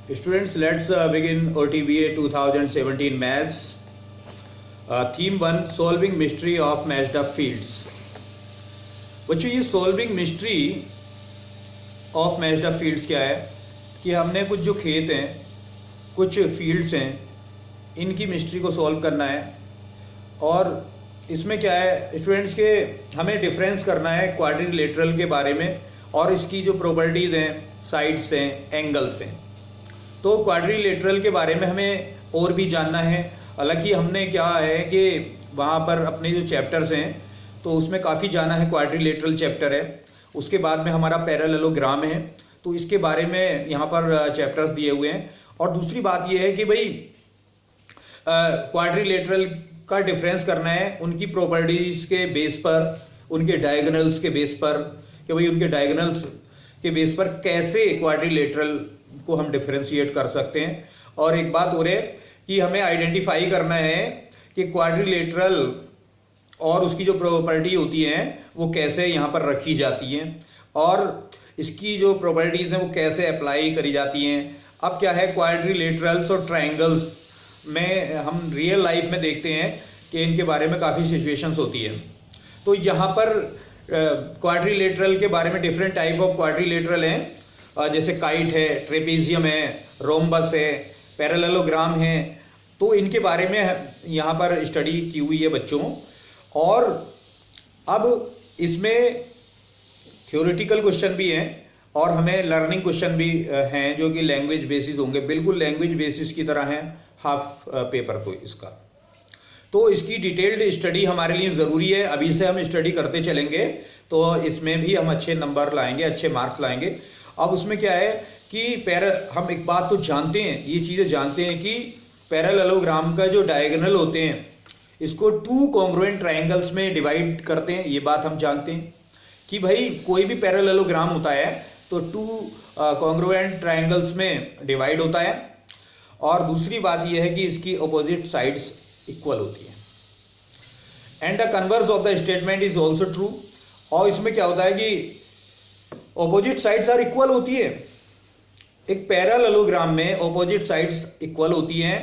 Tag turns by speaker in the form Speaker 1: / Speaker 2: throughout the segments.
Speaker 1: Students, let's begin OTBA 2017 Maths. Theme 1, Solving Mystery of Matched Up Fields. बच्चों, ये solving mystery of matched up fields क्या है कि हमने कुछ जो खेत हैं, कुछ फील्ड्स हैं, इनकी मिस्ट्री को सॉल्व करना है। और इसमें क्या है स्टूडेंट्स के, हमें डिफरेंस करना है क्वाड्रिलेटरल के बारे में और इसकी जो प्रॉपर्टीज़ हैं, साइड्स हैं, एंगल्स हैं। तो क्वाड्रिलेटरल के बारे में हमें और भी जानना है। हालांकि हमने क्या है कि वहाँ पर अपने जो चैप्टर्स हैं तो उसमें काफ़ी जाना है, क्वाड्रिलेटरल चैप्टर है, उसके बाद में हमारा पैरेललोग्राम है, तो इसके बारे में यहाँ पर चैप्टर्स दिए हुए हैं। और दूसरी बात ये है कि भाई क्वाड्रिलेटरल का डिफरेंस करना है उनकी प्रॉपर्टीज़ के बेस पर, उनके डायगोनल्स के बेस पर, कि भाई उनके डायगोनल्स के बेस पर कैसे क्वाड्रिलेटरल को हम डिफरेंशिएट कर सकते हैं। और एक बात और है कि हमें आइडेंटिफाई करना है कि क्वाड्रिलेटरल और उसकी जो प्रॉपर्टी होती हैं वो कैसे यहाँ पर रखी जाती हैं और इसकी जो प्रॉपर्टीज़ हैं वो कैसे अप्लाई करी जाती हैं। अब क्या है, क्वाड्रिलेटरल्स और ट्रायंगल्स में हम रियल लाइफ में देखते हैं कि इनके बारे में काफ़ी सिचुएशंस होती है। तो यहाँ पर क्वाड्रिलेटरल के बारे में डिफरेंट टाइप ऑफ क्वाड्रिलेटरल हैं, जैसे काइट है, ट्रेपेजियम है, रोम्बस है, पैरेललोग्राम है। तो इनके बारे में यहाँ पर स्टडी की हुई है बच्चों। और अब इसमें थ्योरेटिकल क्वेश्चन भी हैं और हमें लर्निंग क्वेश्चन भी हैं जो कि लैंग्वेज बेसिस होंगे, बिल्कुल लैंग्वेज बेसिस की तरह हैं हाफ पेपर तो इसका। तो इसकी डिटेल्ड स्टडी हमारे लिए ज़रूरी है, अभी से हम स्टडी करते चलेंगे तो इसमें भी हम अच्छे नंबर लाएंगे, अच्छे मार्क्स लाएंगे। अब उसमें क्या है कि हम एक बात तो जानते हैं, ये चीज़ें जानते हैं कि पैरेललोग्राम का जो डायगोनल होते हैं इसको टू कॉन्ग्रुएंट ट्रायंगल्स में डिवाइड करते हैं। ये बात हम जानते हैं कि भाई कोई भी पैरेललोग्राम होता है तो टू कॉन्ग्रुएंट ट्रायंगल्स में डिवाइड होता है। और दूसरी बात यह है कि इसकी अपोजिट साइड्स इक्वल होती है। And the converse of the statement is also true. और इसमें क्या होता है कि ऑपोजिट साइड्स आर इक्वल होती है। एक पैरेललोग्राम में ऑपोजिट साइड्स इक्वल होती हैं।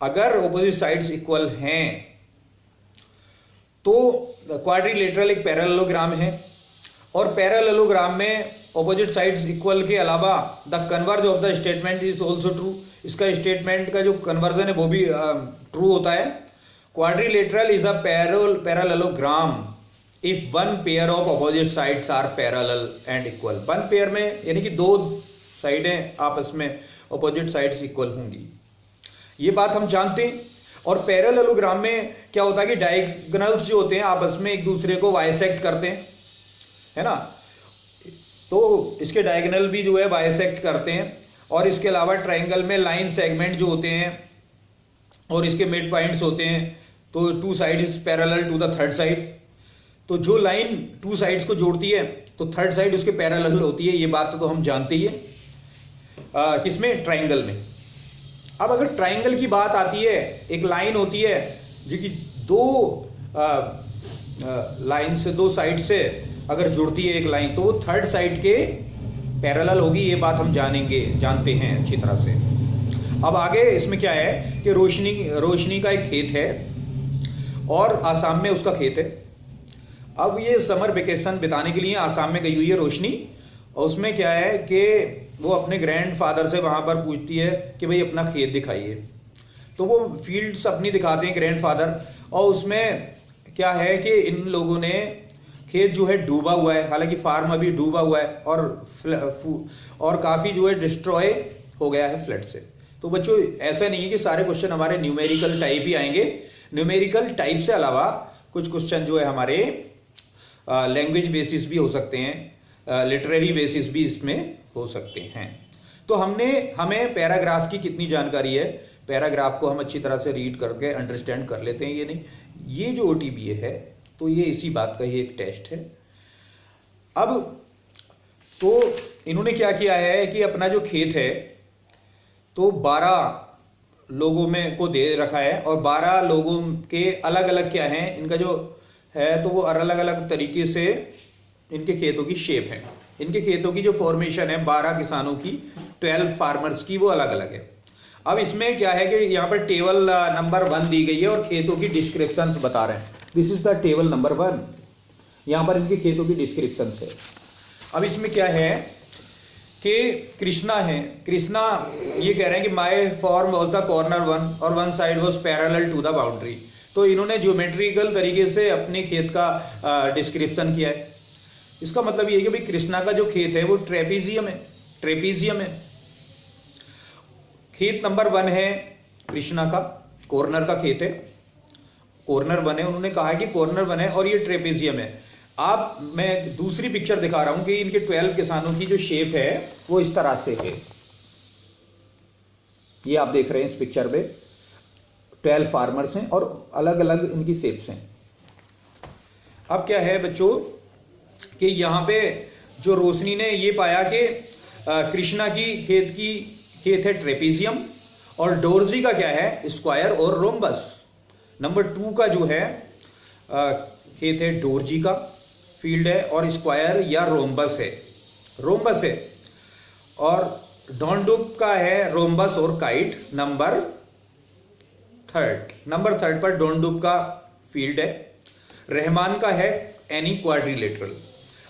Speaker 1: अगर ऑपोजिट साइड्स इक्वल हैं तो क्वाड्रिलेटरल एक पैरेललोग्राम है। और पैरेललोग्राम में ऑपोजिट साइड्स इक्वल के अलावा the converse of the statement is also true. इसका स्टेटमेंट का जो कन्वर्जन है वो भी ट्रू होता है। Quadrilateral is a parallelogram if one pair of opposite sides are parallel and equal. One pair में यानी कि दो साइडें आपस में अपोजिट साइड्स इक्वल होंगी, ये बात हम जानते हैं। और पैरेललोग्राम में क्या होता है कि डायगोनल्स जो होते हैं आपस में एक दूसरे को बाइसेक्ट करते हैं, है ना। तो इसके डायगोनल भी जो है बाइसेक्ट करते हैं। और इसके अलावा ट्रायंगल में लाइन सेगमेंट जो होते हैं और इसके मिड पॉइंट्स होते हैं, तो two side is parallel to the third side. तो जो लाइन टू साइड्स को जोड़ती है तो थर्ड साइड उसके पैरेलल होती है, ये बात तो हम जानते ही है। किसमें, ट्रायंगल में। अब अगर ट्रायंगल की बात आती है, एक लाइन होती है जो कि दो लाइन से, दो साइड से अगर जुड़ती है एक लाइन तो वो थर्ड साइड के पैरेलल होगी, ये बात हम जानते हैं अच्छी तरह से। अब आगे इसमें क्या है कि रोशनी का एक खेत है और आसाम में उसका खेत है। अब ये समर वेकेशन बिताने के लिए आसाम में गई हुई है रोशनी। और उसमें क्या है कि वो अपने ग्रैंडफादर से वहाँ पर पूछती है कि भाई अपना खेत दिखाइए। तो वो फील्ड्स अपनी दिखाते हैं ग्रैंडफादर। और उसमें क्या है कि इन लोगों ने खेत जो है डूबा हुआ है, हालांकि फार्म अभी डूबा हुआ है और काफ़ी जो है डिस्ट्रॉय हो गया है फ्लड से। तो बच्चों ऐसा नहीं है कि सारे क्वेश्चन हमारे न्यूमेरिकल टाइप ही आएंगे। न्यूमेरिकल टाइप से अलावा कुछ क्वेश्चन जो है हमारे लैंग्वेज बेसिस भी हो सकते हैं, लिटरेरी बेसिस भी इसमें हो सकते हैं। तो हमें पैराग्राफ की कितनी जानकारी है, पैराग्राफ को हम अच्छी तरह से रीड करके अंडरस्टैंड कर लेते हैं। ये नहीं, ये जो OTBA है तो ये इसी बात का ही एक टेस्ट है। अब तो इन्होंने क्या किया है कि अपना जो खेत है तो 12 लोगों में को दे रखा है और 12 लोगों के अलग अलग क्या हैं, इनका जो है तो वो अलग अलग तरीके से इनके खेतों की शेप है। इनके खेतों की जो फॉर्मेशन है 12 किसानों की, 12 फार्मर्स की, वो अलग अलग है। अब इसमें क्या है कि यहाँ पर टेबल नंबर 1 दी गई है और खेतों की डिस्क्रिप्शंस बता रहे हैं। This is the table number 1, यहाँ पर इनके खेतों की डिस्क्रिप्शंस है। अब इसमें क्या है कि कृष्णा है, कृष्णा ये कह रहे हैं कि my form was the corner 1 और one side was parallel to the boundary. तो इन्होंने ज्योमेट्रिकल तरीके से अपने खेत का डिस्क्रिप्शन किया है। इसका मतलब ये है कि भाई कृष्णा का जो खेत है वो ट्रेपीजियम है, ट्रेपीजियम है। खेत नंबर 1 है कृष्णा का, कॉर्नर का खेत है, कॉर्नर 1 है, उन्होंने कहा कि कॉर्नर 1 है और ये ट्रेपीजियम है। आप मैं दूसरी पिक्चर दिखा रहा हूं कि इनके 12 किसानों की जो शेप है वो इस तरह से है। ये आप देख रहे हैं इस पिक्चर में 12 फार्मर्स हैं और अलग अलग इनकी शेप्स हैं। अब क्या है बच्चों कि यहाँ पे जो रोशनी ने ये पाया कि कृष्णा की खेत है ट्रेपीजियम और डोरजी का क्या है स्क्वायर और रोम्बस। नंबर 2 का जो है खेत है डोरजी का फील्ड है और स्क्वायर या रोम्बस है, रोम्बस है। और डोंडुप का है रोम्बस और काइट। नंबर 3 पर डोंडुप का फील्ड है। रहमान का है एनी क्वाड्रिलेटरल।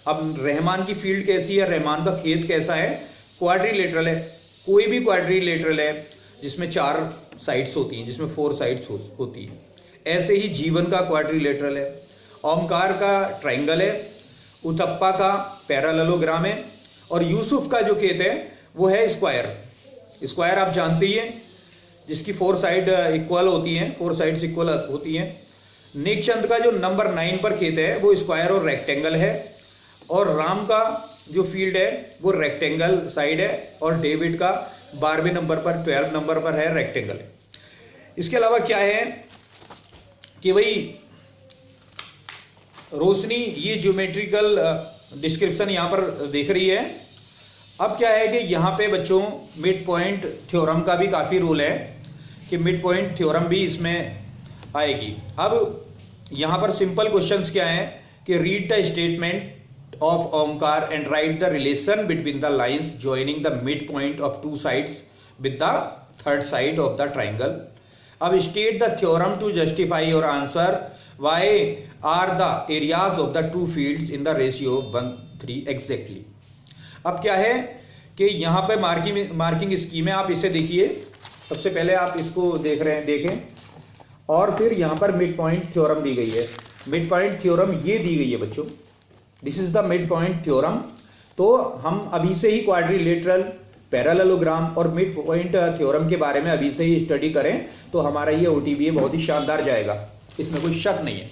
Speaker 1: अब रहमान की फील्ड कैसी है, रहमान का खेत कैसा है, क्वाड्रिलेटरल है। कोई भी क्वाड्रिलेटरल है जिसमें 4 साइड्स होती हैं, जिसमें 4 साइड्स होती हैं। ऐसे ही जीवन का क्वाड्रिलेटरल है, ओमकार का ट्राइंगल है, उथप्पा का पैरालेलोग्राम है और यूसुफ का जो खेत है वो है स्क्वायर। स्क्वायर आप जानते ही हैं जिसकी 4 साइड इक्वल होती हैं, 4 साइड्स इक्वल होती हैं। नेकचंद का जो नंबर 9 पर खेत है वो स्क्वायर और रेक्टेंगल है और राम का जो फील्ड है वो रेक्टेंगल साइड है और डेविड का 12वें नंबर पर 12 नंबर पर है, रेक्टेंगल है। इसके अलावा क्या है कि भाई रोशनी ये ज्योमेट्रिकल डिस्क्रिप्शन यहाँ पर देख रही है। अब क्या है कि यहाँ पे बच्चों मिड पॉइंट थ्योरम का भी काफ़ी रोल है कि मिड पॉइंट थ्योरम भी इसमें आएगी। अब यहाँ पर सिंपल क्वेश्चंस क्या हैं कि read the statement of Omkar and write the relation between the lines joining the midpoint of 2 sides with the third side of the triangle. अब state the theorem to justify your answer. Why are the areas of the 2 fields in the ratio 1:3 exactly? अब क्या है कि यहाँ पे marking scheme है, आप इसे देखिए। सबसे पहले आप इसको देखें और फिर यहाँ पर मिड पॉइंट थ्योरम दी गई है। मिड पॉइंट थ्योरम ये दी गई है बच्चों, this is the mid point theorem. तो हम अभी से ही क्वाड्रिलेटरल, पैरेललोग्राम और मिड पॉइंट थ्योरम के बारे में अभी से ही स्टडी करें तो हमारा ये OTBA बहुत ही शानदार जाएगा, इसमें कोई शक नहीं है।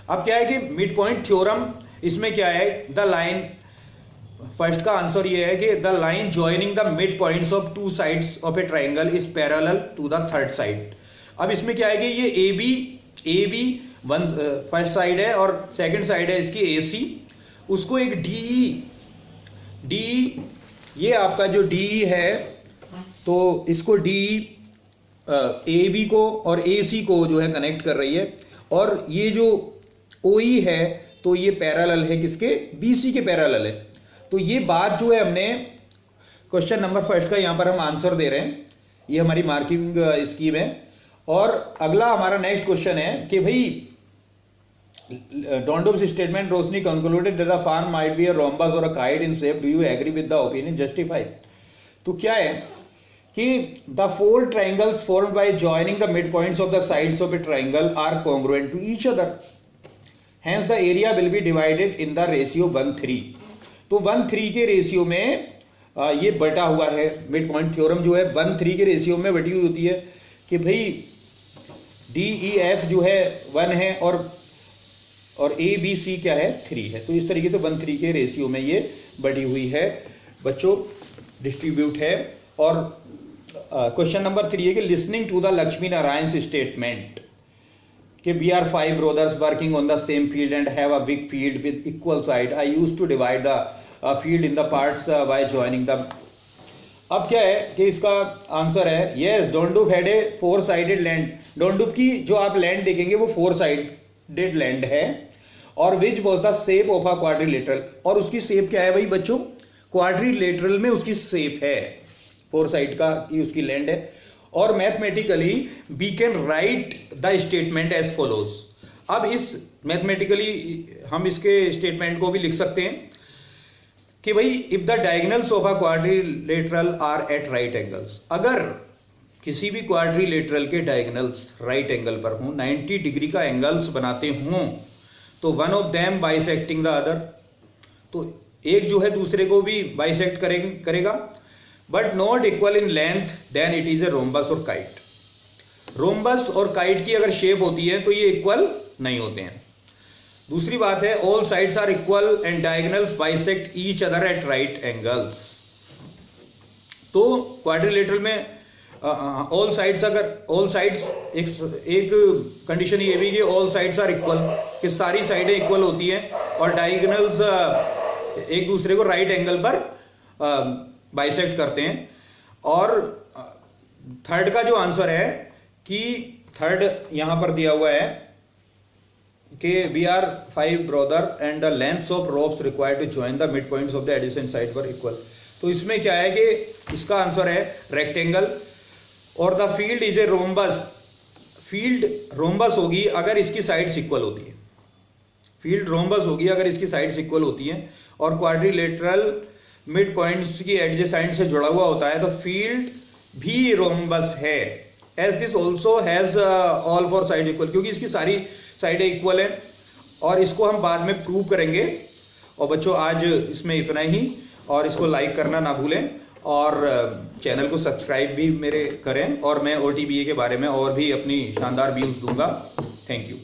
Speaker 1: अब क्या है कि मिड पॉइंट थ्योरम इसमें क्या है, द लाइन, फर्स्ट का आंसर ये है कि the line joining the mid points of 2 sides of a triangle is parallel to the third side. अब इसमें क्या है कि ये AB वन फर्स्ट साइड है और सेकंड साइड है इसकी AC, उसको एक DE ये आपका जो DE है तो इसको DE AB को और AC को जो है कनेक्ट कर रही है और ये जो OE है तो ये पैरेलल है किसके, BC के पैरेलल है। तो ये बात जो है हमने क्वेश्चन नंबर फर्स्ट का यहाँ पर हम आंसर दे रहे हैं, ये हमारी मार्किंग स्कीम है। और अगला हमारा नेक्स्ट क्वेश्चन है कि भाई Dondup's statement Roshni concluded that the farm might be a rhombus or a kite in shape. Do you agree with the opinion? Justify. तो क्या है कि the 4 triangles formed by joining the midpoints of the sides of a triangle are congruent to each other. Hence the area will be divided in the ratio 1:3. तो 1:3 के ratio में ये बटा हुआ है। मिड पॉइंट थ्योरम जो है 1:3 के रेशियो में बटी हुई होती है कि भाई DEF जो है 1 है और ABC क्या है 3 है। तो इस तरीके से 1:3 के रेशियो में ये बढ़ी हुई है बच्चों, डिस्ट्रीब्यूट है। और क्वेश्चन नंबर 3 है कि listening to the Lakshmi Narayan statement कि we are 5 brothers working on the same field and have a big field with equal side. I used to divide the field in the parts by joining them. अब क्या है कि इसका answer है yes, Dondup had a 4-sided land. Dondup की जो आप land देखेंगे वो 4-sided लैंड है और which was the shape of a quadrilateral, और उसकी शेप क्या है भाई बच्चों, क्वाड्रिलेटरल में उसकी शेप है, 4 साइड का की उसकी लैंड है। और mathematically we can write the statement as follows. अब इस मैथमेटिकली हम इसके स्टेटमेंट को भी लिख सकते हैं कि भाई if the diagonals of a quadrilateral are at right angles, अगर किसी भी क्वाड्रिलेटरल के डायगोनल्स राइट एंगल पर हों, 90 डिग्री का एंगल्स बनाते हों, तो one of them bisecting the other, तो एक जो है दूसरे को भी बाइसेक्ट करेगा, but not equal in length, then it is a rhombus और काइट। रोम्बस और काइट की अगर शेप होती है तो ये इक्वल नहीं होते हैं। दूसरी बात है all sides are equal and diagonals bisect each other at right angles. तो क्वाड्रिलेटरल में ऑल साइड्स, अगर ऑल साइड्स, एक कंडीशन ये भी कि ऑल साइड्स आर इक्वल, कि सारी साइडें इक्वल होती हैं और डायगोनल्स एक दूसरे को राइट एंगल पर बाइसेक्ट करते हैं। और थर्ड का जो आंसर है कि थर्ड यहां पर दिया हुआ है कि we are 5 brother and the lengths of ropes required to join the mid points of the adjacent side were equal. तो इसमें क्या है कि इसका आंसर है रेक्टेंगल, और the field is a rhombus. Field rhombus होगी अगर इसकी साइड्स इक्वल होती है, फील्ड रोम्बस होगी अगर इसकी साइड्स इक्वल होती हैं, और क्वाड्रिलेटरल मिड पॉइंट्स की एडजेसेंट से जुड़ा हुआ होता है, तो फील्ड भी रोम्बस है। As this also has all 4 side equal, क्योंकि इसकी सारी साइडें इक्वल हैं, और इसको हम बाद में प्रूव करेंगे। और बच्चों आज इसमें इतना ही, और इसको लाइक करना ना भूलें, और चैनल को सब्सक्राइब भी मेरे करें, और मैं OTBA के बारे में और भी अपनी शानदार व्यूज़ दूंगा। Thank you.